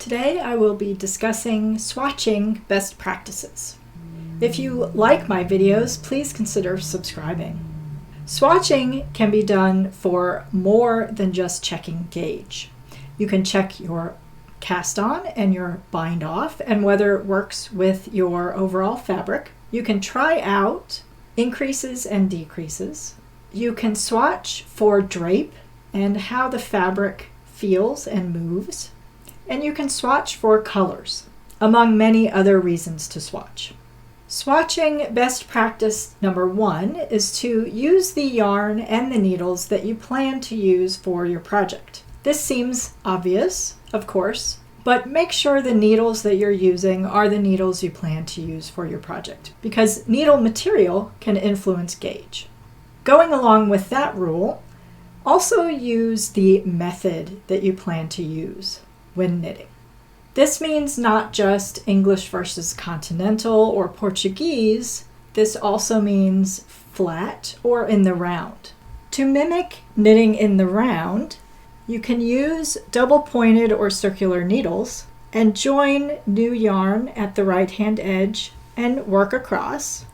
Today I will be discussing swatching best practices. If you like my videos, please consider subscribing. Swatching can be done for more than just checking gauge. You can check your cast on and your bind off and whether it works with your overall fabric. You can try out increases and decreases. You can swatch for drape and how the fabric feels and moves. And you can swatch for colors, among many other reasons to swatch. Swatching best practice number 1 is to use the yarn and the needles that you plan to use for your project. This seems obvious, of course, but make sure the needles that you're using are the needles you plan to use for your project, because needle material can influence gauge. Going along with that rule, also use the method that you plan to use when knitting. This means not just English versus continental or Portuguese. This also means flat or in the round. To mimic knitting in the round, you can use double pointed or circular needles and join new yarn at the right hand edge and work across,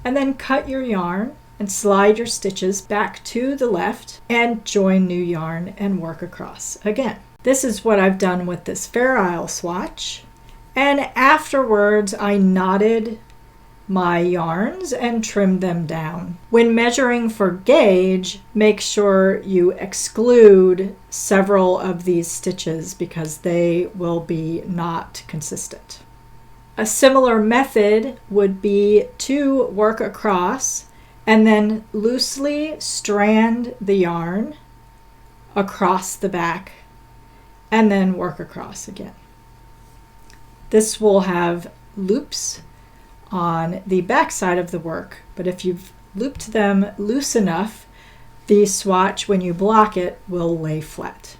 and then cut your yarn and slide your stitches back to the left and join new yarn and work across again. This is what I've done with this Fair Isle swatch, and afterwards I knotted my yarns and trimmed them down. When measuring for gauge, make sure you exclude several of these stitches because they will be not consistent. A similar method would be to work across and then loosely strand the yarn across the back and then work across again. This will have loops on the back side of the work, but if you've looped them loose enough, the swatch, when you block it, will lay flat.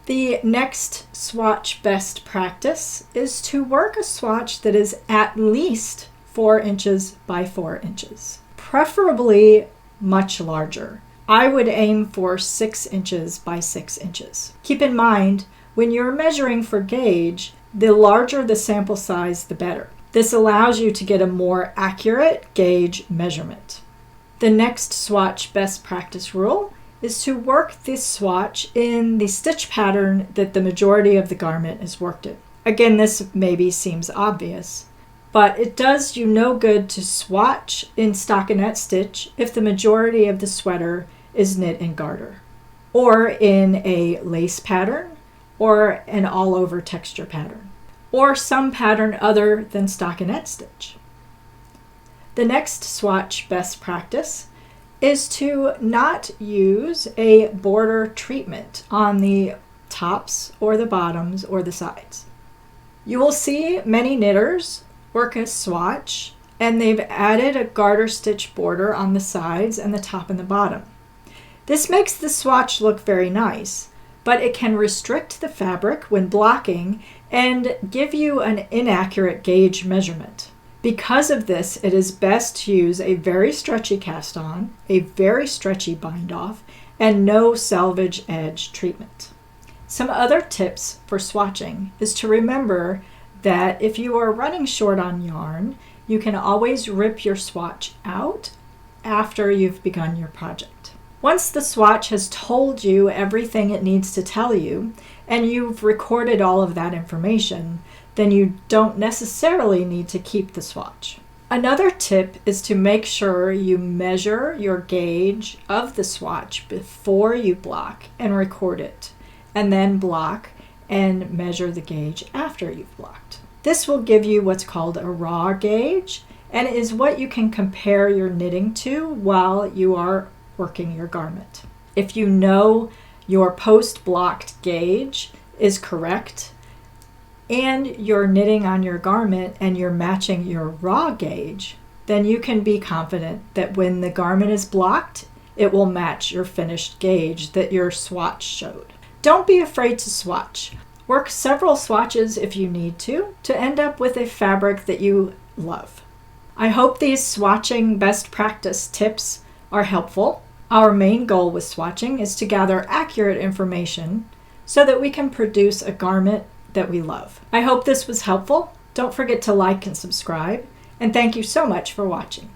The next swatch best practice is to work a swatch that is at least 4 inches by 4 inches, preferably much larger. I would aim for 6 inches by 6 inches. Keep in mind, when you're measuring for gauge, the larger the sample size, the better. This allows you to get a more accurate gauge measurement. The next swatch best practice rule is to work this swatch in the stitch pattern that the majority of the garment is worked in. Again, this maybe seems obvious, but it does you no good to swatch in stockinette stitch if the majority of the sweater is knit in garter, or in a lace pattern, or an all-over texture pattern, or some pattern other than stockinette stitch. The next swatch best practice is to not use a border treatment on the tops or the bottoms or the sides. You will see many knitters work a swatch and they've added a garter stitch border on the sides and the top and the bottom. This makes the swatch look very nice, but it can restrict the fabric when blocking and give you an inaccurate gauge measurement. Because of this, it is best to use a very stretchy cast on, a very stretchy bind off, and no selvage edge treatment. Some other tips for swatching is to remember that if you are running short on yarn, you can always rip your swatch out after you've begun your project. Once the swatch has told you everything it needs to tell you, and you've recorded all of that information, then you don't necessarily need to keep the swatch. Another tip is to make sure you measure your gauge of the swatch before you block and record it, and then block and measure the gauge after you've blocked. This will give you what's called a raw gauge, and is what you can compare your knitting to while you are working your garment. If you know your post-blocked gauge is correct and you're knitting on your garment and you're matching your raw gauge, then you can be confident that when the garment is blocked, it will match your finished gauge that your swatch showed. Don't be afraid to swatch. Work several swatches if you need to end up with a fabric that you love. I hope these swatching best practice tips are helpful. Our main goal with swatching is to gather accurate information so that we can produce a garment that we love. I hope this was helpful. Don't forget to like and subscribe, and thank you so much for watching.